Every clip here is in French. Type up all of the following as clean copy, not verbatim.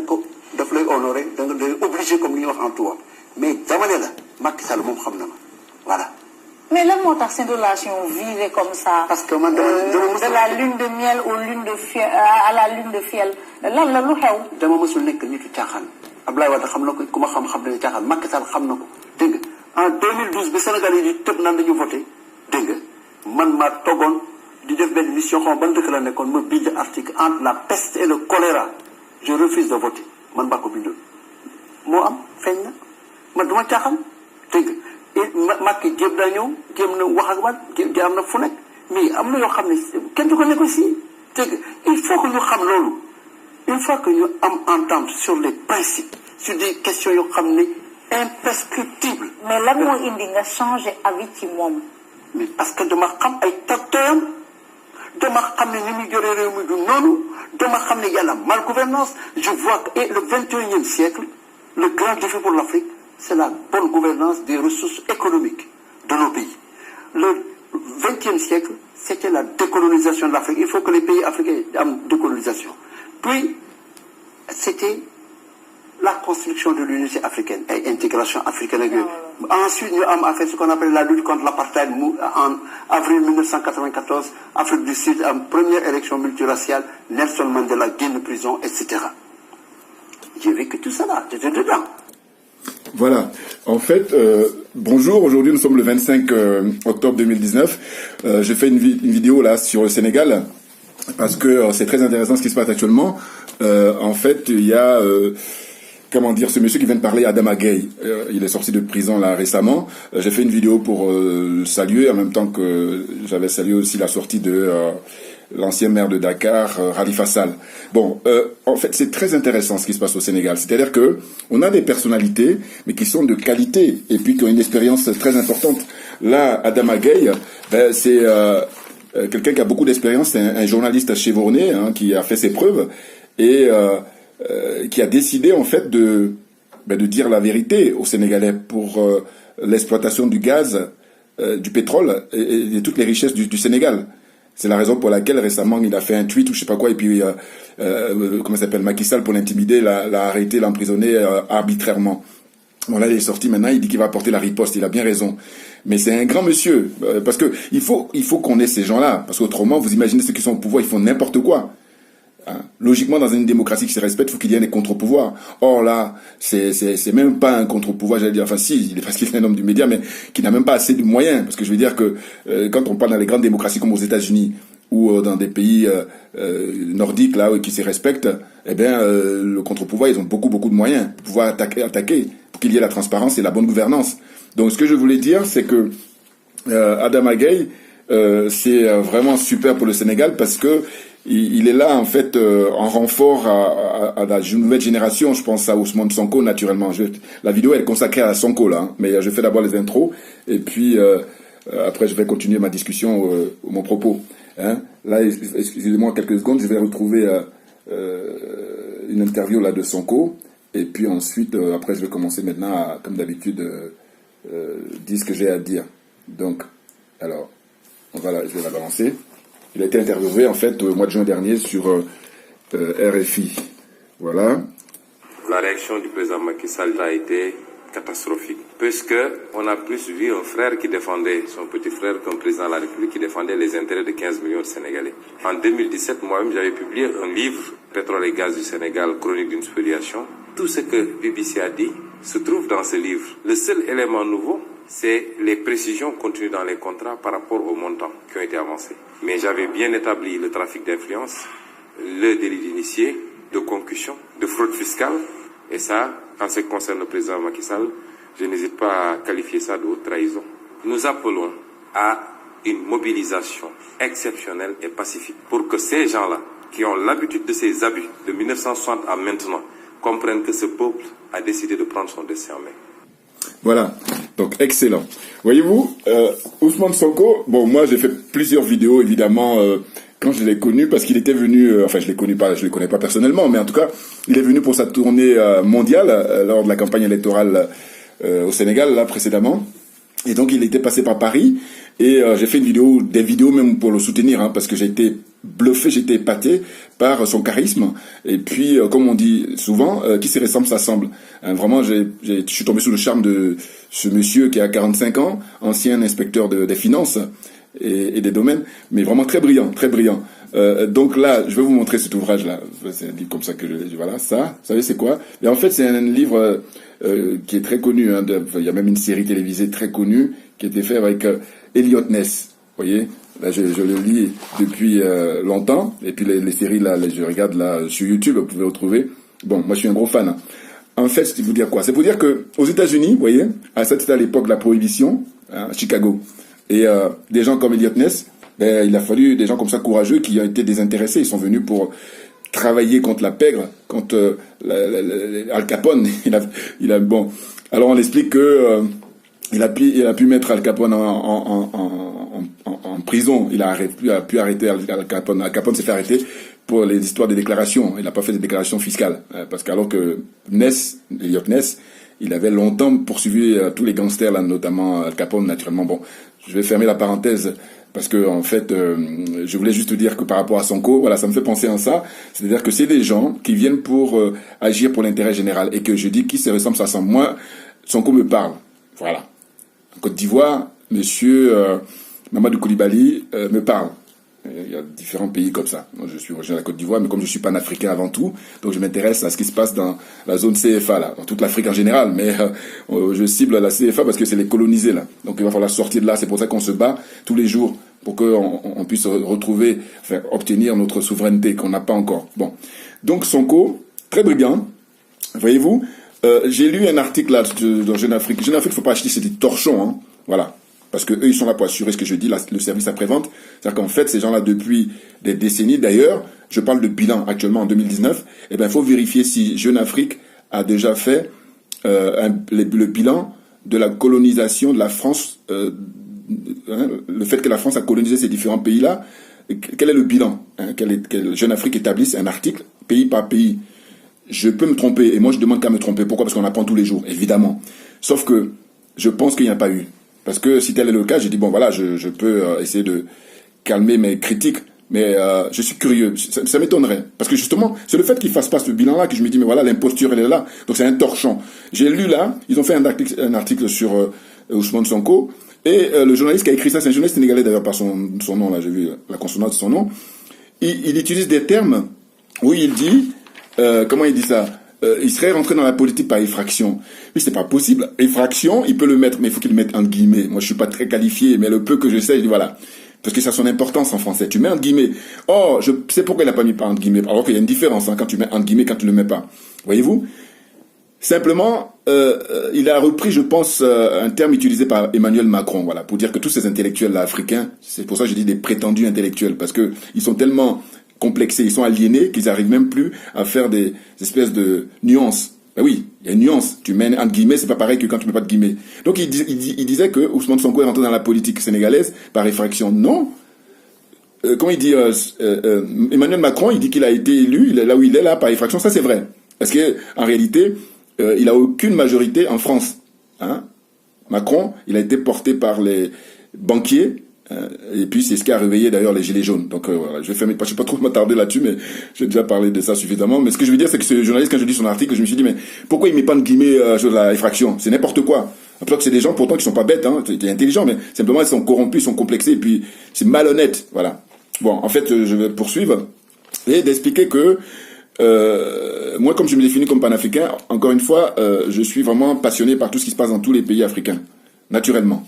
donc daf lay honoré da nga obligé comme li ñuy wax en toi mais dama ne la Macky Sall moom xam na ma voilà. mais lan moo tax seen relation vivait comme ça. parce que man de la lune de miel aux lune de fiel à la lune de fiel lan la lu xew. dama mësul nekk nitu caaxaan Abdoulaye Wade xam na ko ku ma xam ne caaxaan Macky Sall xam na ko dégg nga en 2012 bi Sénégal yi di tëb naan dañu voté dégg nga man maa toogoon di def benn mission xam ban dëkk la nekkoon ma bind article entre la peste et le choléra je refuse de voter man maa ko bindoon moo am feeñ na man duma caaxaan dégg nga Macky jéem naa ñëw jéem na wax ak waat jéem na fu nekk mais am na yoo xam ne kenn du ko négocier dégg nga il faut que ñu xam loolu une fois que ñu am entente sur les principes sur des questions yoo xam ne imprescriptibles. mais lan moo indi nga changer avis ci moom. mais parce que dama xam ay tacteurs dama xam ne ni muy joree réew mi du noonu dama xam ne y a la malgouvernance je vois que le 21e siècle le grand défi pour l'Afrique c'est la bonne gouvernance des ressources économiques de nos pays. Le 20e siècle c'était la décolonisation de l'Afrique il faut que les pays africains aient une décolonisation puis c'était la construction de l'unité africaine et intégration africaine ak yooyu. Ensuite ñu am affaire ce qu'on appelle la lutte contre l'apartheid en avril 1994 Afrique du Sud am première élection multiraciale Nelson Mandela génn prison etc. J'ai vécu tout ça là, j'étais dedans. Voilà. En fait, bonjour. Aujourd'hui, nous sommes le 25 octobre 2019. Je fais une vidéo là sur le Sénégal parce que c'est très intéressant ce qui se passe actuellement. En fait, il y a comment dire, ce monsieur qui vient de parler, Adama Gaye, il est sorti de prison là récemment. J'ai fait une vidéo pour le saluer, en même temps que j'avais salué aussi la sortie de l'ancien maire de Dakar, Khalifa Sall. Bon, en fait, c'est très intéressant ce qui se passe au Sénégal. C'est-à-dire que on a des personnalités, mais qui sont de qualité, et puis qui ont une expérience très importante. Là, Adama Gaye, ben, c'est quelqu'un qui a beaucoup d'expérience, c'est un journaliste chevronné, hein, qui a fait ses preuves, et qui a décidé en fait de dire la vérité aux Sénégalais pour l'exploitation du gaz, du pétrole et toutes les richesses du Sénégal. C'est la raison pour laquelle récemment il a fait un tweet ou je sais pas quoi et puis comment ça s'appelle, Macky Sall pour l'intimider l'a arrêté, l'a emprisonné arbitrairement. Bon là il est sorti maintenant, il dit qu'il va porter la riposte, il a bien raison. Mais c'est un grand monsieur parce que il faut qu'on ait ces gens-là parce qu'autrement vous imaginez ceux qui sont au pouvoir, ils font n'importe quoi. Hein? Logiquement, dans une démocratie qui se respecte, il faut qu'il y ait des contre-pouvoirs. Or là, c'est même pas un contre-pouvoir, j'allais dire, enfin si, parce qu'il est un homme du média, mais qui n'a même pas assez de moyens. Parce que je veux dire que quand on parle dans les grandes démocraties comme aux États-Unis ou dans des pays nordiques là qui se respectent, eh bien le contre-pouvoir, ils ont beaucoup de moyens pour pouvoir attaquer, pour qu'il y ait la transparence et la bonne gouvernance. Donc ce que je voulais dire, c'est que Adama Gaye, c'est vraiment super pour le Sénégal parce que il est là en fait en renfort à la nouvelle génération. Je pense à Ousmane Sonko naturellement. La vidéo elle est consacrée à Sonko là, hein, mais je fais d'abord les intros et puis après je vais continuer ma discussion, mon propos. Hein. Là, excusez-moi quelques secondes, je vais retrouver une interview là de Sonko et puis ensuite après je vais commencer maintenant à, comme d'habitude dire ce que j'ai à dire. Donc alors voilà, je vais la balancer. Il a été interviewé en fait au mois de juin dernier sur RFI. Voilà. La réaction du président Macky Sall a été catastrophique, puisque on a plus vu un frère qui défendait son petit frère qu'un président de la République qui défendait les intérêts de 15 millions de Sénégalais. En 2017, moi-même, j'avais publié un livre, Pétrole et gaz du Sénégal, chronique d'une spoliation. Tout ce que BBC a dit se trouve dans ce livre. Le seul élément nouveau, c'est les précisions contenues dans les contrats par rapport aux montants qui ont été avancés. Mais j'avais bien établi le trafic d'influence, le délit d'initié, de concussion, de fraude fiscale. Et ça, en ce qui concerne le président Macky Sall, je n'hésite pas à qualifier ça de haute trahison. Nous appelons à une mobilisation exceptionnelle et pacifique pour que ces gens-là, qui ont l'habitude de ces abus de 1960 à maintenant, comprennent que ce peuple a décidé de prendre son destin en main. Voilà, donc excellent. Voyez-vous, Ousmane Sonko, bon moi j'ai fait plusieurs vidéos évidemment quand je l'ai connu parce qu'il était venu, enfin je l'ai connu pas, je le connais pas personnellement, mais en tout cas il est venu pour sa tournée mondiale lors de la campagne électorale au Sénégal là précédemment. Et donc il était passé par Paris Et j'ai fait des vidéos même pour le soutenir, hein, parce que j'ai été bluffé, j'ai été épaté par son charisme. Et puis, comme on dit souvent, qui se ressemble s'assemble. Hein, vraiment, je suis tombé sous le charme de ce monsieur qui a 45 ans, ancien inspecteur des finances et des domaines, mais vraiment très brillant, très brillant. Donc là, je vais vous montrer cet ouvrage-là. C'est un livre comme ça que voilà, ça, vous savez c'est quoi? Et en fait, c'est un livre qui est très connu. Hein, il y a même une série télévisée très connue qui a été faite avec Elliot Ness. Vous voyez, là, je le lis depuis longtemps. Et puis les séries là, je regarde là sur YouTube, vous pouvez retrouver. Bon, moi je suis un gros fan. Hein. En fait, c'est vous dire quoi? C'est pour dire que aux États-Unis, vous voyez, c'était à l'époque de la prohibition, hein, à Chicago, et des gens comme Elliot Ness. Ben, il a fallu des gens comme ça courageux qui ont été désintéressés. Ils sont venus pour travailler contre la pègre, contre Al Capone. Bon. Alors on explique que il a pu mettre Al Capone en prison. Il a pu arrêter Al Capone. Al Capone s'est fait arrêter pour les histoires des déclarations. Il n'a pas fait des déclarations fiscales, parce qu'alors que Elliot Ness, il avait longtemps poursuivi tous les gangsters là, notamment Al Capone naturellement. Bon, je vais fermer la parenthèse. Parce que en fait, je voulais juste dire que par rapport à Sonko, voilà, ça me fait penser à ça. C'est-à-dire que c'est des gens qui viennent pour agir pour l'intérêt général et que je dis qui se ressemble, ça ressemble. Moi, Sonko me parle. Voilà. En Côte d'Ivoire, Monsieur Mamadou Koulibaly me parle. Il y a différents pays comme ça. Moi, je suis originaire de la Côte d'Ivoire, mais comme je suis panafricain avant tout, donc je m'intéresse à ce qui se passe dans la zone CFA, là, dans toute l'Afrique en général. Mais je cible la CFA parce que c'est les colonisés, là. Donc il va falloir sortir de là. C'est pour ça qu'on se bat tous les jours pour qu'on puisse retrouver, enfin, obtenir notre souveraineté qu'on n'a pas encore. Bon. Donc Sonko, très brillant. Voyez-vous, j'ai lu un article là dans Jeune Afrique. Jeune Afrique, faut pas acheter, c'est des torchons, hein. Voilà. Parce que eux, ils sont là pour assurer ce que je dis, le service après-vente. C'est-à-dire qu'en fait, ces gens-là, depuis des décennies, d'ailleurs, je parle de bilan actuellement en 2019, eh ben, il faut vérifier si Jeune Afrique a déjà fait le bilan de la colonisation de la France, le fait que la France a colonisé ces différents pays-là. Quel est le bilan, hein, Jeune Afrique établisse un article, pays par pays. Je peux me tromper, et moi je demande qu'à me tromper. Pourquoi? Parce qu'on apprend tous les jours, évidemment. Sauf que je pense qu'il n'y a pas eu. Parce que si tel est le cas, j'ai dit, bon voilà, je peux essayer de calmer mes critiques, mais je suis curieux, ça m'étonnerait. Parce que justement, c'est le fait qu'ils ne fassent pas ce bilan-là que je me dis, mais voilà, l'imposture, elle est là. Donc c'est un torchon. J'ai lu là, ils ont fait un article sur Ousmane Sonko, et le journaliste qui a écrit ça, c'est un journaliste sénégalais d'ailleurs par son nom, là, j'ai vu la consonance de son nom, il utilise des termes où il dit, comment il dit ça? Il serait rentré dans la politique par effraction. Oui, c'est pas possible. Effraction, il peut le mettre, mais il faut qu'il le mette entre guillemets. Moi, je suis pas très qualifié, mais le peu que je sais, je dis voilà. Parce que ça a son importance en français. Tu mets entre guillemets. Oh, je sais pourquoi il n'a pas mis par entre guillemets. Alors qu'il y a une différence, hein, quand tu mets entre guillemets, quand tu le mets pas. Voyez-vous? Simplement, il a repris, je pense, un terme utilisé par Emmanuel Macron, voilà, pour dire que tous ces intellectuels-là africains, c'est pour ça que je dis des prétendus intellectuels, parce que ils sont tellement complexés, ils sont aliénés, qu'ils n'arrivent même plus à faire des espèces de nuances. Ben oui, il y a une nuance. Tu mets entre guillemets, c'est pas pareil que quand tu mets pas de guillemets. Donc il disait que Ousmane Sonko est rentré dans la politique sénégalaise par effraction. Non. Comment il dit Emmanuel Macron, il dit qu'il a été élu, il est là où il est là par effraction. Ça c'est vrai. Parce que en réalité, il a aucune majorité en France. Hein? Macron, il a été porté par les banquiers. Et puis c'est ce qui a réveillé d'ailleurs les gilets jaunes. Donc voilà, je vais fermer, je ne vais pas trop m'attarder là-dessus, mais j'ai déjà parlé de ça suffisamment. Mais ce que je veux dire, c'est que ce journaliste, quand je lis son article, je me suis dit, mais pourquoi il met pas de guillemets sur la effraction? C'est n'importe quoi. Après que c'est des gens pourtant qui sont pas bêtes, hein, c'est intelligent, mais simplement ils sont corrompus, ils sont complexés, et puis c'est malhonnête. Voilà. Bon, en fait, je vais poursuivre et d'expliquer que moi, comme je me définis comme panafricain, encore une fois, je suis vraiment passionné par tout ce qui se passe dans tous les pays africains, naturellement.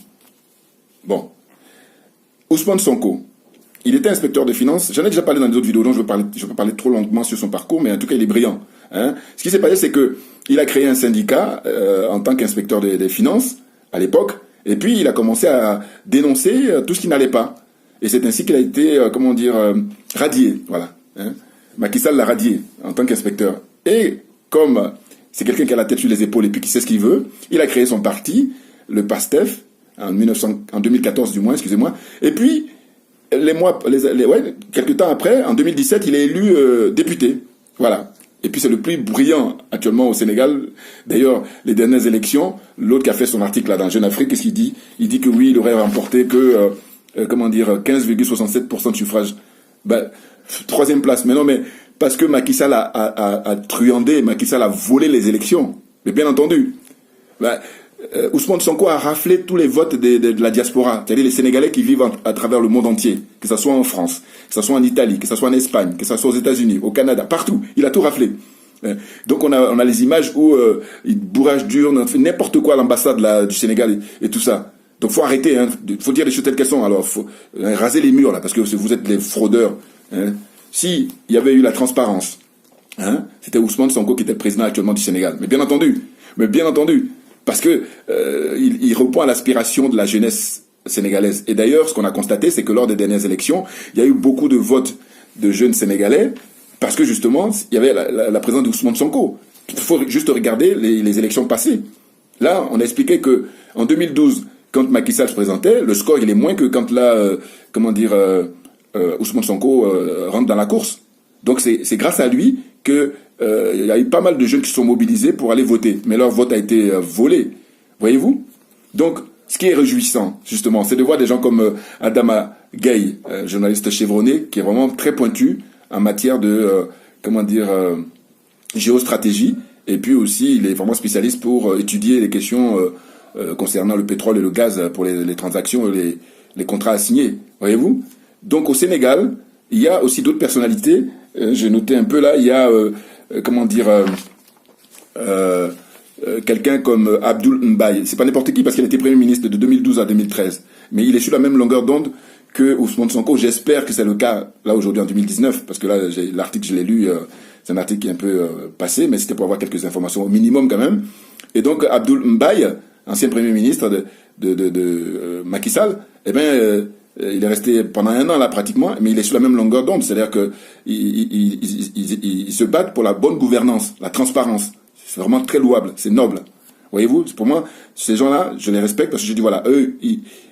Bon. Ousmane Sonko, il était inspecteur des finances. J'en ai déjà parlé dans les autres vidéos, donc je vais pas parler trop longuement sur son parcours, mais en tout cas, il est brillant. Hein. Ce qui s'est passé, c'est que il a créé un syndicat en tant qu'inspecteur des finances à l'époque, et puis il a commencé à dénoncer tout ce qui n'allait pas. Et c'est ainsi qu'il a été, radié. Voilà. Hein. Macky Sall l'a radié en tant qu'inspecteur. Et comme c'est quelqu'un qui a la tête sur les épaules et puis qui sait ce qu'il veut, il a créé son parti, le PASTEF, en 2014 du moins, excusez-moi. Et puis, quelques temps après, en 2017, il est élu député. Voilà. Et puis c'est le plus brillant actuellement au Sénégal. D'ailleurs, les dernières élections, l'autre qui a fait son article là dans Jeune Afrique, qu'est-ce qu'il dit? Il dit que oui, il aurait remporté que 15,67% de suffrage. Ben, troisième place. Mais non, mais parce que Macky Sall a truandé, Macky Sall a volé les élections. Mais bien entendu. Ben, Ousmane Sonko a raflé tous les votes de la diaspora, c'est-à-dire les Sénégalais qui vivent à travers le monde entier, que ce soit en France, que ce soit en Italie, que ce soit en Espagne, que ce soit aux États-Unis, au Canada, partout. Il a tout raflé. Donc on a les images où il bourrage dur, on fait n'importe quoi à l'ambassade du Sénégal et tout ça. Donc faut arrêter, faut dire les choses telles qu'elles sont. Alors faut raser les murs là, parce que vous êtes les fraudeurs. Si il y avait eu la transparence, c'était Ousmane Sonko qui était le président actuellement du Sénégal. Mais bien entendu. Parce que il répond à l'aspiration de la jeunesse sénégalaise. Et d'ailleurs, ce qu'on a constaté, c'est que lors des dernières élections, il y a eu beaucoup de votes de jeunes Sénégalais, parce que justement, il y avait la présence d'Ousmane Sonko. Il faut juste regarder les élections passées. Là, on a expliqué que en 2012, quand Macky Sall se présentait, le score il est moins que quand là, Ousmane Sonko rentre dans la course. Donc c'est grâce à lui que il y a eu pas mal de jeunes qui se sont mobilisés pour aller voter, mais leur vote a été volé. Voyez-vous? Donc, ce qui est réjouissant, justement, c'est de voir des gens comme Adama Gaye, journaliste chevronné, qui est vraiment très pointu en matière de, géostratégie, et puis aussi, il est vraiment spécialiste pour étudier les questions concernant le pétrole et le gaz pour les transactions et les contrats à signer. Voyez-vous? Donc, au Sénégal, il y a aussi d'autres personnalités. J'ai noté un peu là, il y a quelqu'un comme Abdoul Mbaye. C'est pas n'importe qui parce qu'il était Premier ministre de 2012 à 2013. Mais il est sur la même longueur d'onde que Ousmane Sonko. J'espère que c'est le cas là aujourd'hui en 2019 parce que là l'article je l'ai lu, c'est un article qui est un peu passé, mais c'était pour avoir quelques informations au minimum quand même. Et donc Abdoul Mbaye, ancien Premier ministre de Macky Sall, il est resté pendant 1 an là pratiquement, mais il est sur la même longueur d'onde, c'est-à-dire que ils se battent pour la bonne gouvernance, la transparence. C'est vraiment très louable, c'est noble. Voyez-vous, pour moi, ces gens-là, je les respecte parce que je dis voilà, eux,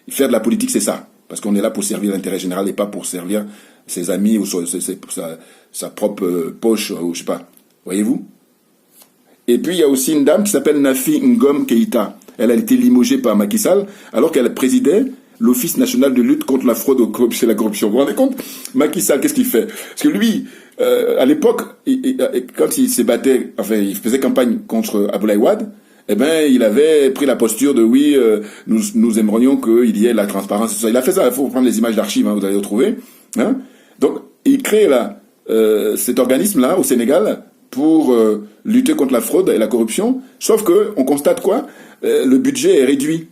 faire de la politique, c'est ça, parce qu'on est là pour servir l'intérêt général et pas pour servir ses amis ou sa propre poche ou je sais pas. Voyez-vous. Et puis il y a aussi une dame qui s'appelle Nafi Ngom Keïta. Elle a été limogée par Macky Sall alors qu'elle présidait l'Office national de lutte contre la fraude et la corruption. Vous vous rendez compte? Macky Sall, qu'est-ce qu'il fait? Parce que lui, à l'époque, quand il se battait, enfin, il faisait campagne contre Abdoulaye Wade, il avait pris la posture de oui, nous aimerions qu'il y ait la transparence. Il a fait ça. Il faut prendre les images d'archives, vous allez les retrouver. Donc, il crée là cet organisme-là au Sénégal pour lutter contre la fraude et la corruption. Sauf que on constate quoi? Le budget est réduit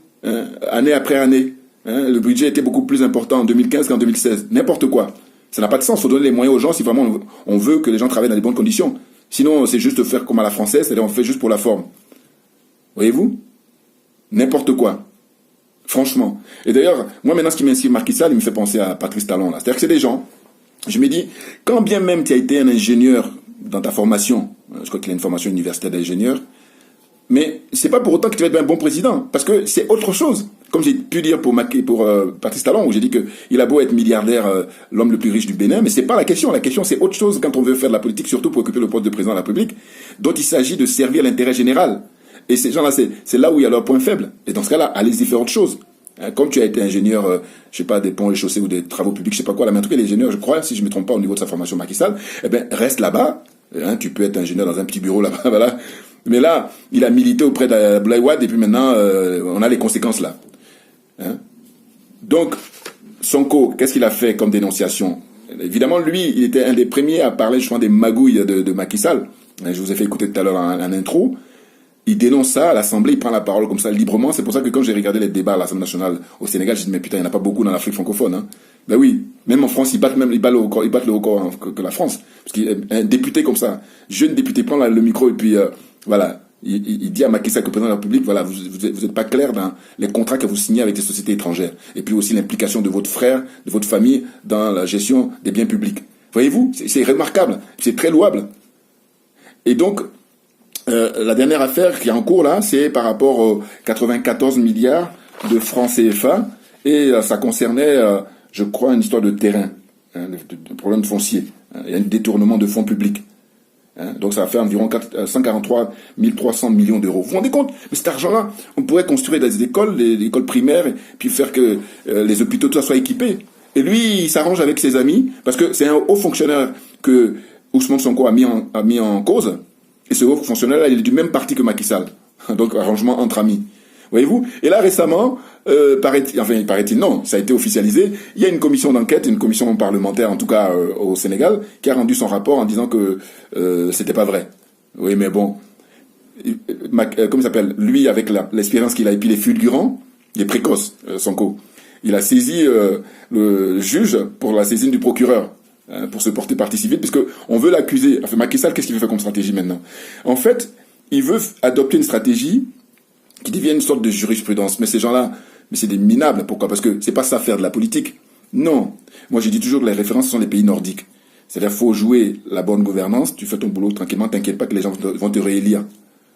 année après année. Le budget était beaucoup plus important en 2015 qu'en 2016. N'importe quoi. Ça n'a pas de sens. Il faut donner les moyens aux gens si vraiment on veut que les gens travaillent dans les bonnes conditions. Sinon, c'est juste faire comme à la française, c'est-à-dire on fait juste pour la forme. Voyez-vous? N'importe quoi. Franchement. Et d'ailleurs, moi maintenant, ce qui m'inspire Macky Sall, il me fait penser à Patrice Talon. C'est-à-dire que c'est des gens, je me dis, quand bien même tu as été un ingénieur dans ta formation, je crois qu'il a une formation universitaire d'ingénieur, mais c'est pas pour autant que tu vas être un bon président, parce que c'est autre chose. Comme j'ai pu dire pour Patrice Talon, où j'ai dit qu'il a beau être milliardaire, l'homme le plus riche du Bénin, mais c'est pas la question. La question, c'est autre chose quand on veut faire de la politique, surtout pour occuper le poste de président de la République, dont il s'agit de servir l'intérêt général. Et ces gens-là, c'est là où il y a leur point faible. Et dans ce cas-là, allez-y faire autre chose. Comme tu as été ingénieur, je sais pas, des ponts et chaussées ou des travaux publics, je sais pas quoi, là, mais en tout cas, l'ingénieur, je crois, si je me trompe pas au niveau de sa formation Macky Sall, reste là-bas. Tu peux être ingénieur dans un petit bureau là-bas, voilà. Mais là, il a milité auprès d'Abdoulaye Wade et puis maintenant, on a les conséquences là. Donc, Sonko, qu'est-ce qu'il a fait comme dénonciation? Évidemment, lui, il était un des premiers à parler justement des magouilles de Macky Sall. Je vous ai fait écouter tout à l'heure en intro. Il dénonce ça à l'Assemblée, il prend la parole comme ça librement. C'est pour ça que quand j'ai regardé les débats à l'Assemblée nationale au Sénégal, j'ai dit mais putain, il n'y en a pas beaucoup dans l'Afrique francophone. Ben oui, même en France, ils battent le record que la France. Parce qu'un député comme ça, jeune député, prend le micro et puis voilà, il dit à Macky Sall, que le président de la République, voilà, vous n'êtes pas clair dans les contrats que vous signez avec des sociétés étrangères. Et puis aussi l'implication de votre frère, de votre famille dans la gestion des biens publics. Voyez-vous, c'est remarquable, c'est très louable. Et donc, la dernière affaire qui est en cours là, c'est par rapport aux 94 milliards de francs CFA. Et ça concernait, je crois, une histoire de terrain, de problème foncier. Il y a un détournement de fonds publics. Hein, donc ça va faire environ 143 300 millions d'euros. Vous vous rendez compte? Mais cet argent-là, on pourrait construire des écoles, des écoles primaires, et puis faire que les hôpitaux tout ça soient équipés. Et lui, il s'arrange avec ses amis, parce que c'est un haut fonctionnaire que Ousmane Sonko a mis en cause. Et ce haut fonctionnaire-là, il est du même parti que Macky Sall. Donc arrangement entre amis. Voyez-vous? Et là, récemment, paraît-il, non, ça a été officialisé, il y a une commission d'enquête, une commission parlementaire, en tout cas au Sénégal, qui a rendu son rapport en disant que c'était pas vrai. Oui, mais bon, comment il s'appelle? Lui, avec l'expérience qu'il a, et puis les fulgurants, il est précoce, Sonko. Il a saisi le juge pour la saisine du procureur, pour se porter partie civile, puisque on veut l'accuser. Enfin, Macky Sall, qu'est-ce qu'il veut faire comme stratégie maintenant? En fait, il veut adopter une stratégie qui devient une sorte de jurisprudence. Mais ces gens-là, mais c'est des minables. Pourquoi? Parce que c'est pas ça faire de la politique. Non. Moi, je dis toujours que les références sont les pays nordiques. C'est-à-dire, faut jouer la bonne gouvernance, tu fais ton boulot tranquillement, t'inquiète pas que les gens vont te réélire.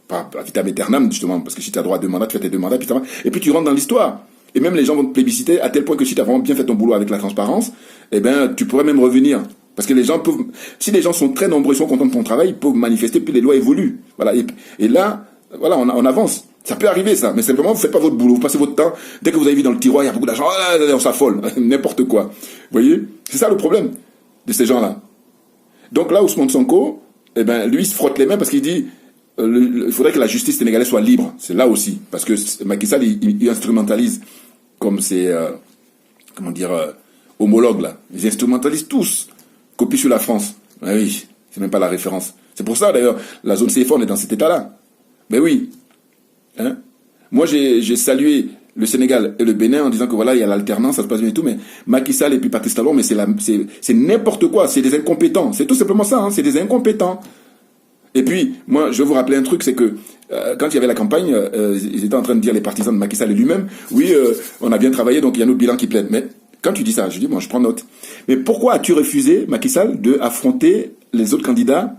Par vitam aeternam, justement, parce que si tu as droit à 2 mandats, tu fais tes 2 mandats, et puis tu rentres dans l'histoire. Et même les gens vont te plébisciter à tel point que si tu as vraiment bien fait ton boulot avec la transparence, eh ben, tu pourrais même revenir. Parce que les gens peuvent, si les gens sont très nombreux, ils sont contents de ton travail, ils peuvent manifester, puis les lois évoluent. Voilà. Et là, voilà, on avance. Ça peut arriver, ça. Mais simplement, vous faites pas votre boulot. Vous passez votre temps. Dès que vous avez vu dans le tiroir, il y a beaucoup d'argent. Oh là, on s'affole. N'importe quoi. Vous voyez? C'est ça le problème de ces gens-là. Donc là, Ousmane Sonko, eh ben, lui, il se frotte les mains parce qu'il dit, il faudrait que la justice sénégalaise soit libre. C'est là aussi. Parce que Macky Sall, il instrumentalise comme ses, homologues, là. Ils instrumentalisent tous. Copie sur la France. Ah oui. C'est même pas la référence. C'est pour ça, d'ailleurs, la zone CFA, on est dans cet état-là. Mais oui. Hein? Moi, j'ai salué le Sénégal et le Bénin en disant que voilà, il y a l'alternance, ça se passe bien et tout, mais Macky Sall et puis Patrice Talon, mais c'est n'importe quoi, c'est des incompétents. C'est tout simplement ça, hein, c'est des incompétents. Et puis, moi, je vais vous rappeler un truc, c'est que quand il y avait la campagne, ils étaient en train de dire, les partisans de Macky Sall et lui-même, oui, on a bien travaillé, donc il y a notre bilan qui plaide. Mais quand tu dis ça, je dis, moi, je prends note. Mais pourquoi as-tu refusé, Macky Sall, de affronter les autres candidats,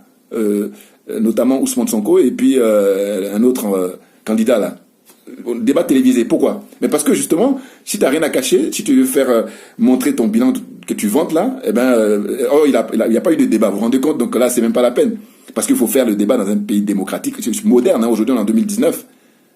notamment Ousmane Sonko et puis un autre candidat là, débat télévisé? Pourquoi? Mais parce que justement, si t'as rien à cacher, si tu veux faire montrer ton bilan que tu vantes là, eh ben, il y a pas eu de débat. Vous vous rendez compte? Donc là, c'est même pas la peine, parce qu'il faut faire le débat dans un pays démocratique, moderne. Hein, aujourd'hui, on est en 2019.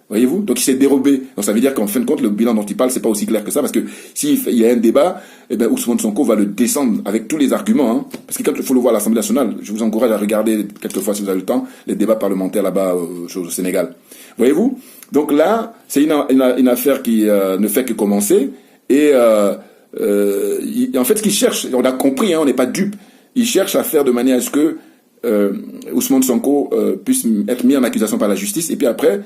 Voyez-vous? Donc il s'est dérobé. Donc ça veut dire qu'en fin de compte, le bilan dont il parle, c'est pas aussi clair que ça, parce que s'il y a un débat, eh ben Ousmane Sonko va le descendre avec tous les arguments. Hein, parce que quand il faut le voir à l'Assemblée nationale, je vous encourage à regarder quelquefois si vous avez le temps les débats parlementaires là-bas au Sénégal. Voyez-vous? Donc là, c'est une affaire qui ne fait que commencer. Et en fait, ce qu'il cherche, on a compris, hein, on n'est pas dupes. Il cherche à faire de manière à ce que Ousmane Sonko puisse être mis en accusation par la justice, et puis après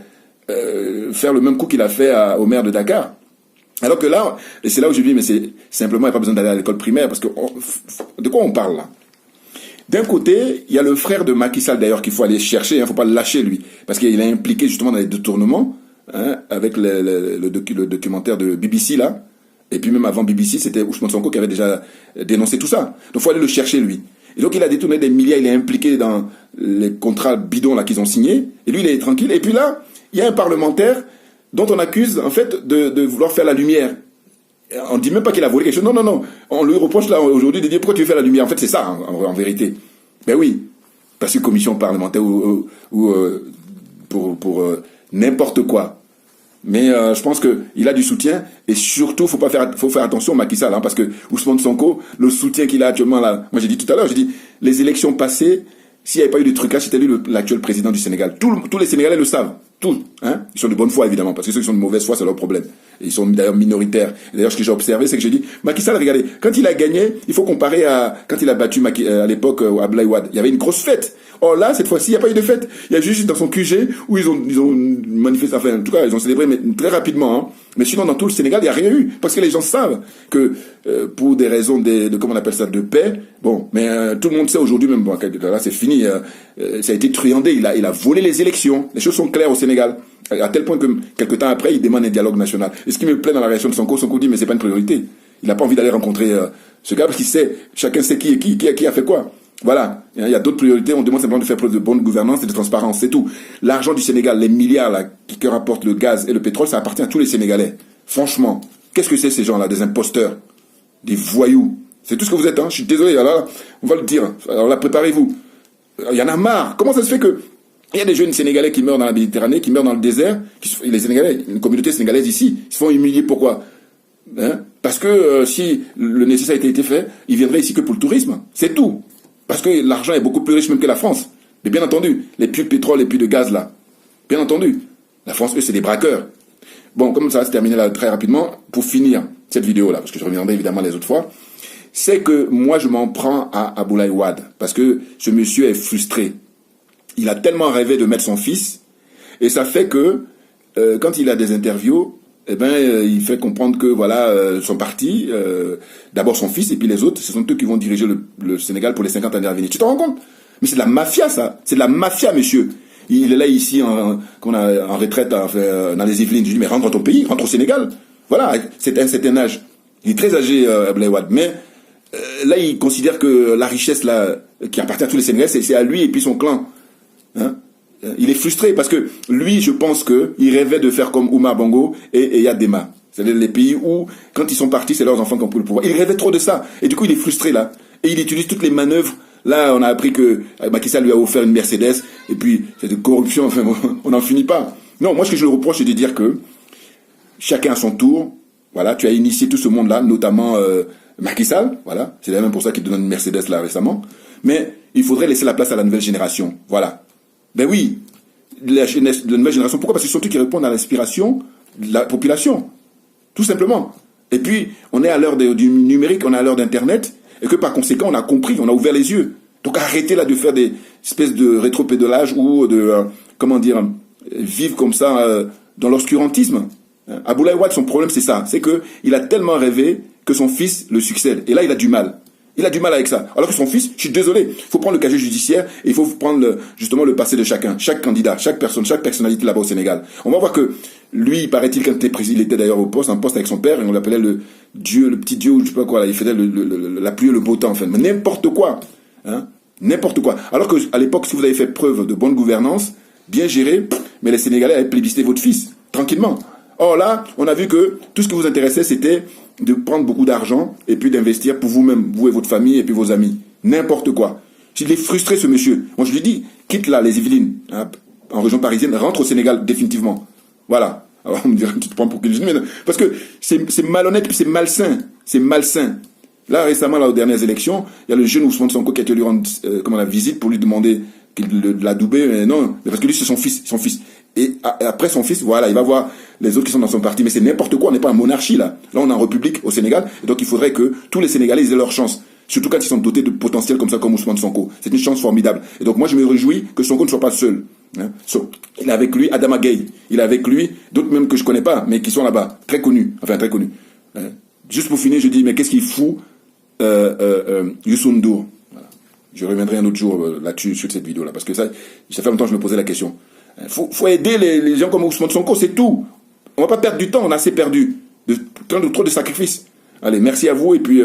faire le même coup qu'il a fait au maire de Dakar. Alors que là, et c'est là où je dis, mais c'est simplement, il n'y a pas besoin d'aller à l'école primaire, parce que de quoi on parle là? D'un côté, il y a le frère de Macky Sall d'ailleurs qu'il faut aller chercher, il ne faut pas le lâcher lui, parce qu'il est impliqué justement dans les détournements, hein, avec le documentaire de BBC là, et puis même avant BBC, c'était Ousmane Sonko qui avait déjà dénoncé tout ça. Donc il faut aller le chercher lui. Et donc il a détourné des milliards, il est impliqué dans les contrats bidons là qu'ils ont signés, et lui il est tranquille. Et puis là, il y a un parlementaire dont on accuse en fait de vouloir faire la lumière. On ne dit même pas qu'il a volé quelque chose. Non, non, non. On lui reproche là aujourd'hui de dire pourquoi tu veux faire la lumière. En fait, c'est ça en vérité. Ben oui, parce que commission parlementaire ou pour n'importe quoi. Mais je pense que il a du soutien, et surtout faut faire attention au Macky Sall, hein, parce que Ousmane Sonko, le soutien qu'il a actuellement là. Moi j'ai dit tout à l'heure, j'ai dit les élections passées, s'il n'y avait pas eu de trucage, c'était lui l'actuel président du Sénégal. Tous les Sénégalais le savent. Tous. Hein? Ils sont de bonne foi, évidemment, parce que ceux qui sont de mauvaise foi, c'est leur problème. Et ils sont d'ailleurs minoritaires. Et d'ailleurs, ce que j'ai observé, c'est que j'ai dit, Macky Sall, regardez, quand il a gagné, il faut comparer à quand il a battu à l'époque Abdoulaye Wade. Il y avait une grosse fête. Or là, cette fois-ci, il n'y a pas eu de fête. Il y a juste dans son QG où ils ont manifesté, enfin, en tout cas, ils ont célébré, mais très rapidement. Hein. Mais sinon, dans tout le Sénégal, il n'y a rien eu. Parce que les gens savent que, pour des raisons de comment on appelle ça, de paix, bon, mais tout le monde sait aujourd'hui, même, bon, là, c'est fini, ça a été truandé, il a volé les élections. Les choses sont claires au Sénégal. À tel point que, quelques temps après, il demande un dialogue national. Et ce qui me plaît dans la réaction de Sonko dit, mais c'est pas une priorité. Il n'a pas envie d'aller rencontrer ce gars, parce qu'il sait, chacun sait qui a fait quoi. Voilà. Il y a d'autres priorités. On demande simplement de faire preuve de bonne gouvernance et de transparence. C'est tout. L'argent du Sénégal, les milliards là, qui rapportent le gaz et le pétrole, ça appartient à tous les Sénégalais. Franchement. Qu'est-ce que c'est ces gens-là? Des imposteurs. Des voyous. C'est tout ce que vous êtes, hein. Je suis désolé. Alors, on va le dire. Alors là, préparez-vous. Il y en a marre. Comment ça se fait que il y a des jeunes Sénégalais qui meurent dans la Méditerranée, qui meurent dans le désert, les Sénégalais, une communauté sénégalaise ici, ils se font humilier. Pourquoi? Parce que si le nécessaire a été fait, ils viendraient ici que pour le tourisme. C'est tout. Parce que l'argent est beaucoup plus riche même que la France. Mais bien entendu, les puits de pétrole et puits de gaz là. Bien entendu. La France, eux, c'est des braqueurs. Bon, comme ça va se terminer là très rapidement, pour finir cette vidéo là, parce que je reviendrai évidemment les autres fois, c'est que moi je m'en prends à Abdoulaye Wade. Parce que ce monsieur est frustré. Il a tellement rêvé de mettre son fils, et ça fait que quand il a des interviews, il fait comprendre que voilà son parti, d'abord son fils et puis les autres, ce sont eux qui vont diriger le Sénégal pour les 50 années à venir. Tu te rends compte? Mais c'est de la mafia ça, c'est de la mafia monsieur. Il est là ici en retraite dans les Yvelines. Je lui dis mais rentre dans ton pays, rentre au Sénégal. Voilà, c'est un certain âge. Il est très âgé Abdoulaye Wade, mais là il considère que la richesse là qui appartient à tous les Sénégalais, c'est à lui et puis son clan. Il est frustré parce que lui, je pense qu'il rêvait de faire comme Oumar Bongo et Yadema. C'est-à-dire les pays où, quand ils sont partis, c'est leurs enfants qui ont pris le pouvoir. Il rêvait trop de ça. Et du coup, il est frustré là. Et il utilise toutes les manœuvres. Là, on a appris que Macky Sall lui a offert une Mercedes. Et puis, c'est de corruption. Enfin, on n'en finit pas. Non, moi, ce que je le reproche, c'est de dire que chacun à son tour. Voilà, tu as initié tout ce monde-là, notamment Macky Sall. Voilà, c'est même pour ça qu'il donne une Mercedes là récemment. Mais il faudrait laisser la place à la nouvelle génération. Voilà. Ben oui, la nouvelle génération. Pourquoi? Parce que ce sont eux qui répondent à l'inspiration de la population. Tout simplement. Et puis, on est à l'heure du numérique, on est à l'heure d'Internet, et que par conséquent, on a compris, on a ouvert les yeux. Donc arrêtez là de faire des espèces de rétropédalage ou de, vivre comme ça dans l'obscurantisme. Abdoulaye Wade, son problème, c'est ça. C'est qu'il a tellement rêvé que son fils le succède. Et là, il a du mal. Il a du mal avec ça. Alors que son fils, je suis désolé, il faut prendre le casier judiciaire et il faut prendre justement le passé de chacun, chaque candidat, chaque personne, chaque personnalité là-bas au Sénégal. On va voir que lui, il paraît-il, quand il était d'ailleurs au poste, un poste avec son père, et on l'appelait le petit dieu, ou je sais pas quoi, là, il faisait la pluie et le beau temps, enfin, mais n'importe quoi. N'importe quoi. Alors qu'à l'époque, si vous avez fait preuve de bonne gouvernance, bien géré, mais les Sénégalais avaient plébiscité votre fils, tranquillement. Or là, on a vu que tout ce qui vous intéressait, c'était de prendre beaucoup d'argent et puis d'investir pour vous-même, vous et votre famille et puis vos amis. N'importe quoi. Il est frustré ce monsieur. Moi je lui dis, quitte là les Yvelines, en région parisienne, rentre au Sénégal définitivement. Voilà. Alors on me dirait, tu te prends pour qui? Mais non, parce que c'est malhonnête puis c'est malsain. C'est malsain. Là récemment, là, aux dernières élections, il y a le jeune Ousmane Sonko qui a été lui rendre la visite pour lui demander de l'adouber. Mais non, mais parce que lui c'est son fils. Et après son fils, voilà, il va voir les autres qui sont dans son parti. Mais c'est n'importe quoi, on n'est pas en monarchie là. Là, on est en république au Sénégal. Et donc, il faudrait que tous les Sénégalais aient leur chance. Surtout quand ils sont dotés de potentiel comme ça, comme Ousmane Sonko. C'est une chance formidable. Et donc, moi, je me réjouis que Sonko ne soit pas seul. Il est avec lui Adama Gaye. Il est avec lui d'autres même que je connais pas, mais qui sont là-bas. Très connus. Enfin, très connus. Juste pour finir, je dis, mais qu'est-ce qu'il fout Youssou N'Dour? Voilà. Je reviendrai un autre jour là-dessus, sur cette vidéo-là. Parce que ça fait longtemps que je me posais la question. Faut aider les gens comme Ousmane Sonko, c'est tout. On va pas perdre du temps, on a assez perdu. Trop de sacrifices. Allez, merci à vous et puis...